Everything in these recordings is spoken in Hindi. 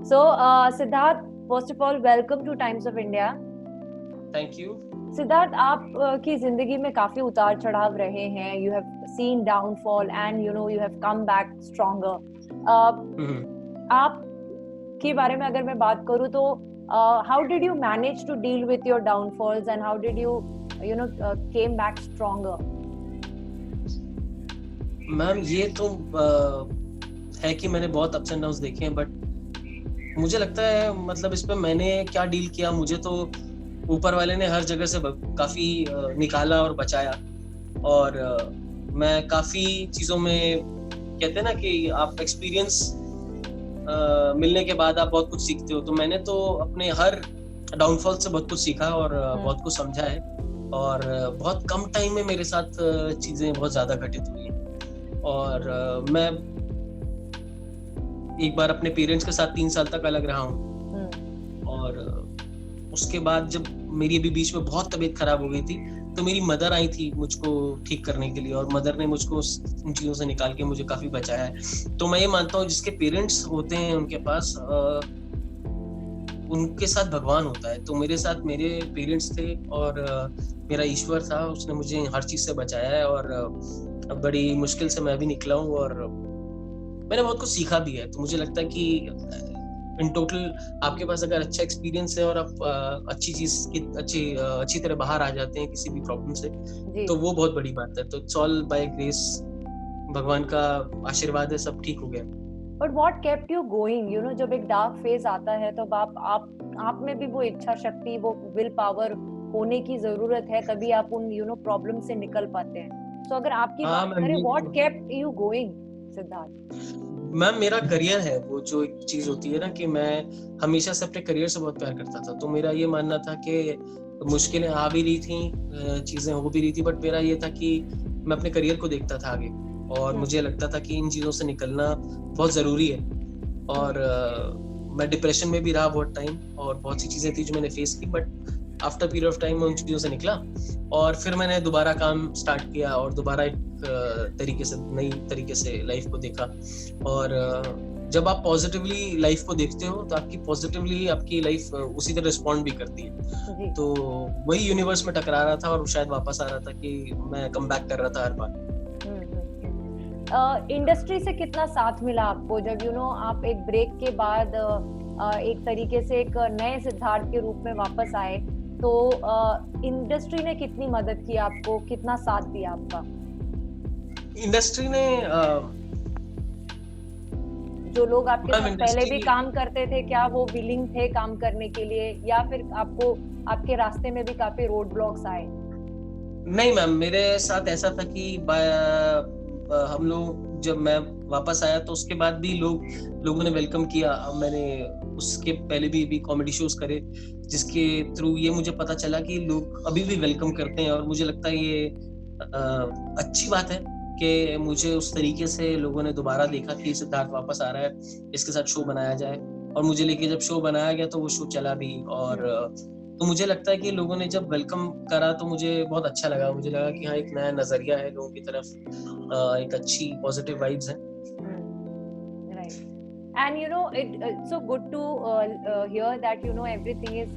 So, Siddharth, first of all, welcome to Times of India. Thank you. Siddharth, आप की जिंदगी में काफी उतार चढ़ाव रहे हैं. You have seen downfall and you have come back stronger. आप के बारे में अगर मैं बात करूं तो how did you manage to deal with your downfalls and how did you came back stronger? Ma'am, ये तो है कि मैंने बहुत अप्स एंड डाउन्स देखे हैं, बट मुझे लगता है मतलब इस पे मैंने क्या डील किया, मुझे तो ऊपर वाले ने हर जगह से काफी निकाला और बचाया. और मैं काफी चीजों में, कहते हैं ना कि आप एक्सपीरियंस मिलने के बाद आप बहुत कुछ सीखते हो, तो मैंने तो अपने हर डाउनफॉल से बहुत कुछ सीखा और बहुत कुछ समझा है. और बहुत कम टाइम में मेरे साथ चीजें बहुत ज्यादा घटित हुई हैं. और मैं एक बार अपने पेरेंट्स के साथ 3 साल तक अलग रहा हूँ. और उसके बाद जब मेरी अभी बीच में बहुत तबीयत खराब हो गई थी, तो मेरी मदर आई थी मुझको ठीक करने के लिए, और मदर ने मुझको उन चीजों से निकाल के मुझे काफी बचाया है. तो मैं ये मानता हूँ जिसके पेरेंट्स होते हैं उनके पास उनके साथ भगवान होता है. तो मेरे साथ मेरे पेरेंट्स थे और मेरा ईश्वर था, उसने मुझे हर चीज से बचाया है. और बड़ी मुश्किल से मैं भी निकला हूँ और मैंने बहुत कुछ सीखा भी है. तो मुझे लगता है कि इन टोटल आपके पास अगर अच्छा एक्सपीरियंस है और आप अच्छी चीज की अच्छी तरह बाहर आ जाते हैं किसी भी प्रॉब्लम से, तो वो बहुत बड़ी बात है. तो इट्स ऑल बाय ग्रेस, भगवान का आशीर्वाद है, सब ठीक हो गया. But what kept you going? जब एक डार्क फेज आता है तो आप में भी वो इच्छा शक्ति, वो विल पावर होने की जरूरत है, तभी आप उन प्रॉब्लम से निकल पाते हैं. तो अगर आपकी बात करें, what kept you going, Siddharth? Ma'am, मेरा करियर है वो जो एक चीज होती है ना, कि मैं हमेशा से अपने करियर से बहुत प्यार करता था. तो मेरा ये मानना था कि मुश्किलें आ भी रही थी, चीजें हो भी रही थी, बट मेरा ये था कि मैं अपने करियर को देखता था आगे, और मुझे लगता था कि इन चीजों से निकलना बहुत जरूरी है. और मैं डिप्रेशन में भी रहा बहुत टाइम, और बहुत सी चीजें थी जो मैंने फेस की, but after period of time मैं उन चीजों से निकला. और फिर मैंने दोबारा काम स्टार्ट किया और दोबारा एक नई तरीके से लाइफ को देखा. और जब आप पॉजिटिवली लाइफ को देखते हो तो आपकी लाइफ उसी तरह रिस्पॉन्ड भी करती है. तो वही यूनिवर्स में टकरा रहा था और शायद वापस आ रहा था कि मैं कम बैक कर रहा था हर बार. इंडस्ट्री से कितना साथ मिला आपको जब आप एक ब्रेक के बाद एक तरीके से एक नए सिद्धार्थ के रूप में वापस आए, तो इंडस्ट्री ने कितनी मदद की आपको, कितना साथ दिया आपका? इंडस्ट्री ने जो लोग आपके साथ पहले भी काम करते थे, क्या वो विलिंग थे काम करने के लिए, या फिर आपको आपके रास्ते में भी काफी रोड ब्लॉक्स आए? नहीं मैम, मेरे साथ ऐसा था कि हम लोग, जब मैं वापस आया तो उसके बाद भी लोगों ने वेलकम किया. मैंने उसके पहले भी कॉमेडी शोज करे, जिसके थ्रू ये मुझे पता चला कि लोग अभी भी वेलकम करते हैं. और मुझे लगता है ये अच्छी बात है कि मुझे उस तरीके से लोगों ने दोबारा देखा कि सिद्धार्थ वापस आ रहा है, इसके साथ शो बनाया जाए. और मुझे लेके जब शो बनाया गया तो वो शो चला भी. और तो मुझे लगता है कि लोगों ने जब वेलकम करा तो मुझे बहुत अच्छा लगा. मुझे लगा कि हाँ, एक नया नजरिया है लोगों की तरफ, एक अच्छी पॉजिटिव वाइब्स हैं. Right. And it's so good to hear that everything is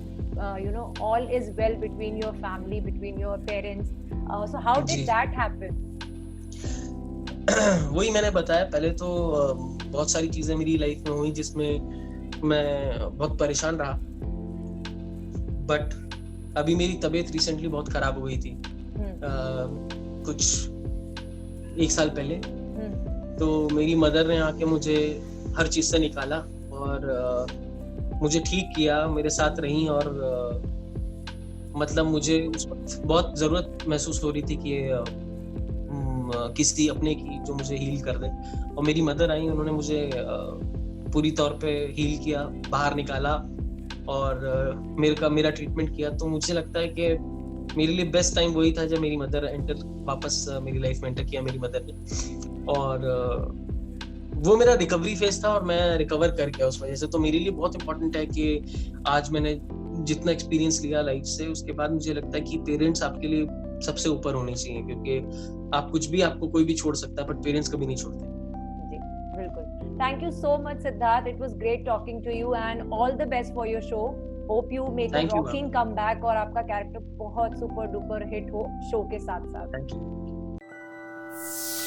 all is well between your family, between your parents. So how did that happen? वही मैंने बताया, पहले तो बहुत सारी चीजें मेरी लाइफ में हुई जिसमें मैं बहुत परेशान रहा. बट अभी मेरी तबीयत रिसेंटली बहुत खराब हो गई थी, कुछ 1 साल पहले. तो मेरी मदर ने आके मुझे हर चीज से निकाला और मुझे ठीक किया, मेरे साथ रही. और मतलब मुझे उस वक्त बहुत जरूरत महसूस हो रही थी कि किसी अपने की जो मुझे हील कर दे. और मेरी मदर आई, उन्होंने मुझे पूरी तौर पे हील किया, बाहर निकाला और मेरा ट्रीटमेंट किया. तो मुझे लगता है कि मेरे लिए बेस्ट टाइम वही था जब मेरी मदर वापस मेरी लाइफ में एंटर किया मेरी मदर ने. और वो मेरा रिकवरी फेज था और मैं रिकवर कर गया उस वजह से. तो मेरे लिए बहुत इंपॉर्टेंट है कि आज मैंने जितना एक्सपीरियंस लिया लाइफ से, उसके बाद मुझे लगता है कि पेरेंट्स आपके लिए सबसे ऊपर होने चाहिए, क्योंकि आपको कोई भी छोड़ सकता है, बट पेरेंट्स कभी नहीं छोड़ते. जी बिल्कुल. Thank you so much, Siddharth. It was great talking to you and all the best for your show. Hope you make a rocking comeback और आपका कैरेक्टर बहुत सुपर डुपर हिट हो शो के साथ साथ. Thank you.